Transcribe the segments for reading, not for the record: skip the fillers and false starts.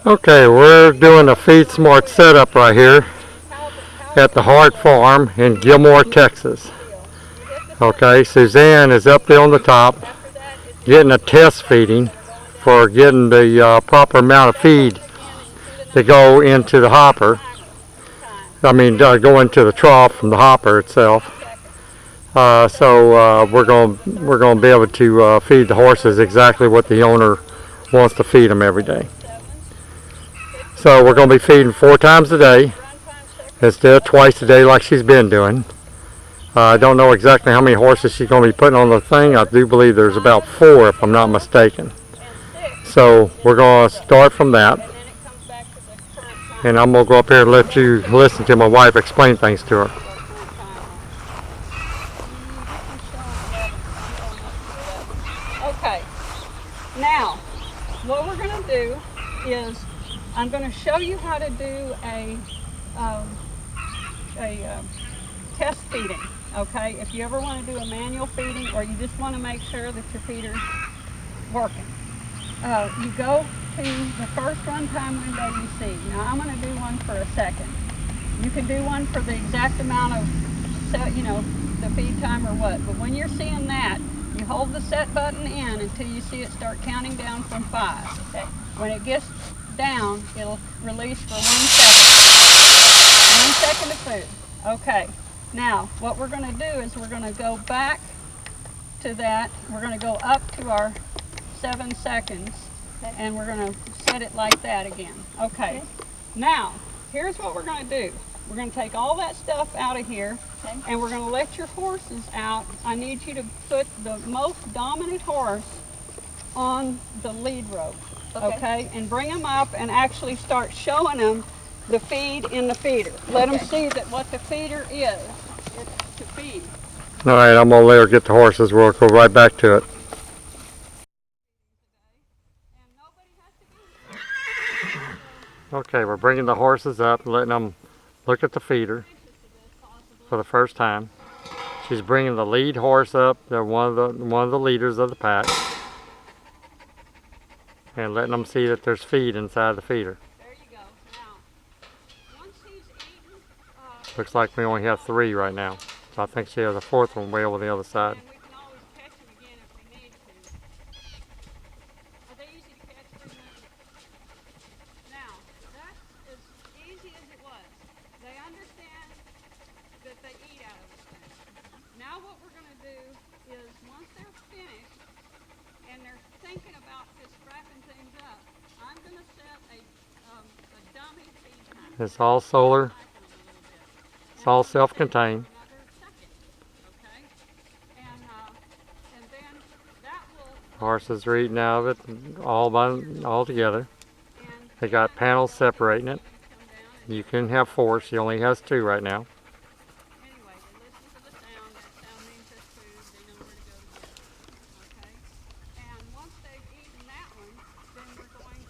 Okay, we're doing a Feed Smart setup right here at the Hart farm in Gilmer, Texas. Okay, Suzanne is up there on the top getting a test feeding for getting the proper amount of feed to go into the hopper. Go into the trough from the hopper itself. So we're going to be able to feed the horses exactly what the owner wants to feed them every day. So we're going to be feeding 4 times a day instead of twice a day like she's been doing. I don't know exactly how many horses she's going to be putting on the thing. I do believe there's about 4 if I'm not mistaken. So we're going to start from that. And I'm going to go up here and let you listen to my wife explain things to her. Okay, now what we're going to do is I'm going to show you how to do a test feeding, okay? If you ever want to do a manual feeding or you just want to make sure that your feeder's working. You go to the first runtime window you see. Now I'm going to do one for a second. You can do one for the exact amount of, the feed time or what, but when you're seeing that, you hold the set button in until you see it start counting down from 5. Okay. When it gets down, it'll release for 1 second. 1 second of food. Okay. Now, what we're going to do is we're going to go back to that. We're going to go up to our 7 seconds, and we're going to set it like that again. Okay. Now, here's what we're going to do. We're going to take all that stuff out of here, and we're going to let your horses out. I need you to put the most dominant horse on the lead rope, okay? And bring them up and actually start showing them the feed in the feeder. Let them see that what the feeder is. It's to feed. All right, I'm going to let her get the horses. We'll go right back to it. Okay, we're bringing the horses up and letting them look at the feeder for the first time. She's bringing the lead horse up. They're one of the leaders of the pack, and letting them see that there's feed inside the feeder. There you go. Now, once he's eaten, looks like we only have 3 right now, so I think she has a 4th one way over the other side. And we can always catch them again if we need to. Are they easy to catch? Now, that's as easy as it was. They understand that they eat out of this thing. Now what we're going to do is once they're finished and they're thinking about just wrapping things up, I'm going to set a dummy feed time. It's all solar. It's all self-contained. Okay? And then that will... Horses are eating out of it all together. They got panels separating it. You can have 4. She only has 2 right now. Anyway, they listen to the sound. That sound means there's food. They know where to go to get it. Okay? And once they've eaten that one, then we're going to...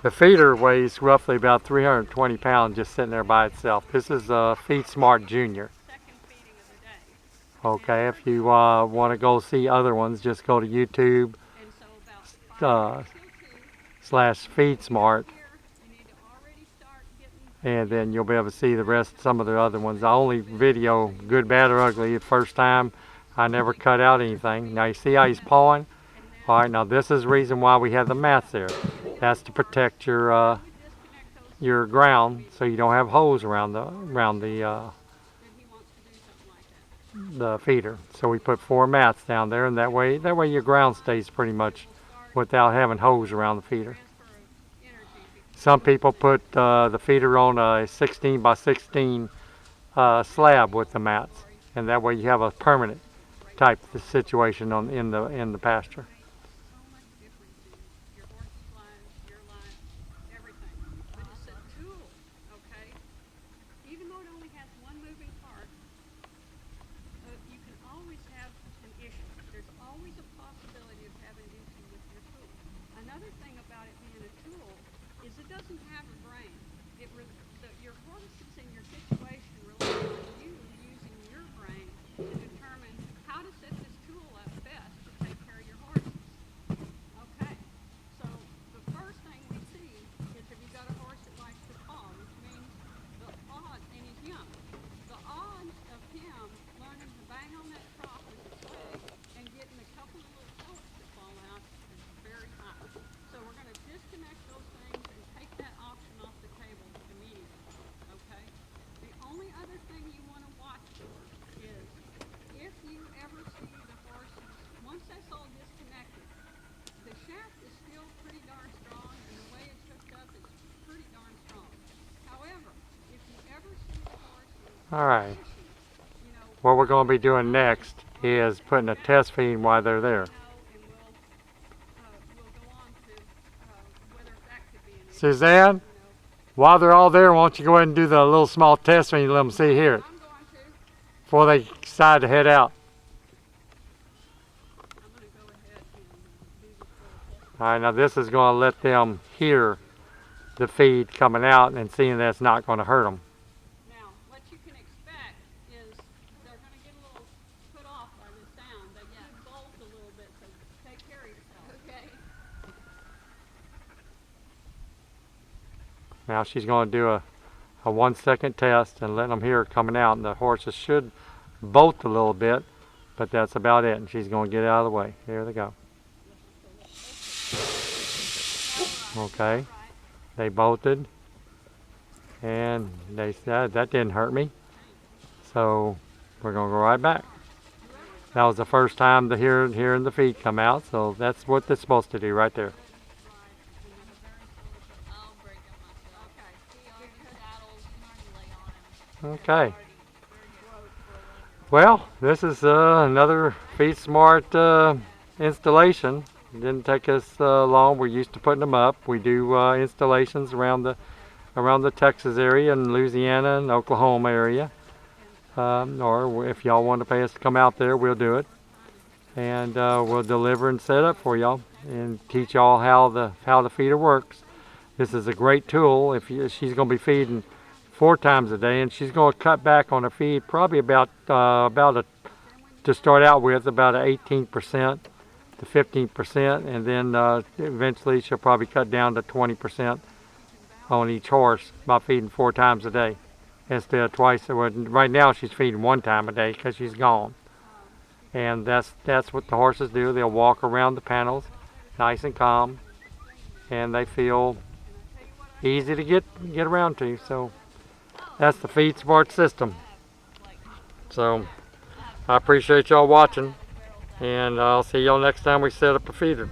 The feeder weighs roughly about 320 pounds just sitting there by itself. This is a Feed Smart Junior. Second feeding of the day. Okay, if you want to go see other ones, just go to YouTube And so about /Feed Smart, you need to already start getting... and then you'll be able to see the rest, some of the other ones. I only video Good, Bad, or Ugly the first time. I never cut out anything. Now you see how he's pawing? All right, now this is the reason why we have the mats there. That's to protect your ground, so you don't have holes around the feeder. So we put 4 mats down there, and that way your ground stays pretty much without having holes around the feeder. Some people put the feeder on a 16 by 16 slab with the mats, and that way you have a permanent type of situation in the pasture. So much different than your horse's lives, your life, everything. But it's a tool, okay? Even though it only has one moving part, you can always have an issue. There's always a possibility of having an issue with your tool. Another thing about it being a tool is it doesn't have a brain. Your horses and your situation rely on you using your brain to determine how to set this tool up best to take care of your horses. Okay, so the first thing we see is if you got a horse that likes to paw, which means the odds, and he's young, the odds of him learning to bang on that trough with his leg and getting a couple of little pellets to fall out is very high. So we're going to disconnect those things and take that option off the table immediately. Okay? The only other thing you want to watch for is if you ever see the horses, once that's all disconnected, the shaft is still pretty darn strong and the way it's hooked up is pretty darn strong. However, if you ever see the horses All right. fishing, you know, What we're going to be doing next is putting a test feed while they're there. and we'll go on to whether that could be an issue. Suzanne, while they're all there, why don't you go ahead and do the little small test feed and let them see here I'm going to. before they decide to head out. I'm going to go ahead and do this little test. All right, now this is going to let them hear the feed coming out and seeing that it's not going to hurt them. Now, what you can expect is they're going to get a little put off by the sound. They could bolt a little bit, so take care of yourself. Okay. Now she's going to do a 1 second test and let them hear it coming out, and the horses should bolt a little bit, but that's about it. And she's going to get out of the way. There they go. Okay, they bolted, and they said that didn't hurt me, so we're going to go right back. That was the first time to hearing the feed come out, so that's what it's supposed to do right there. I'll break up myself. Okay. He already saddles, you can already lay on him. Okay. Already Well, this is another Feed Smart installation. It didn't take us long. We're used to putting them up. We do installations around the Texas area and Louisiana and Oklahoma area. Or if y'all want to pay us to come out there, we'll do it. And we'll deliver and set up for y'all and teach y'all how the feeder works. This is a great tool. She's going to be feeding 4 times a day, and she's going to cut back on her feed probably to start out with about 18% to 15%, and then eventually she'll probably cut down to 20% on each horse by feeding 4 times a day instead of twice. Right now she's feeding 1 time a day because she's gone, and that's what the horses do. They'll walk around the panels nice and calm, and they feel easy to get around to. So that's the Feed Smart system. So I appreciate y'all watching, and I'll see y'all next time we set up a feeder.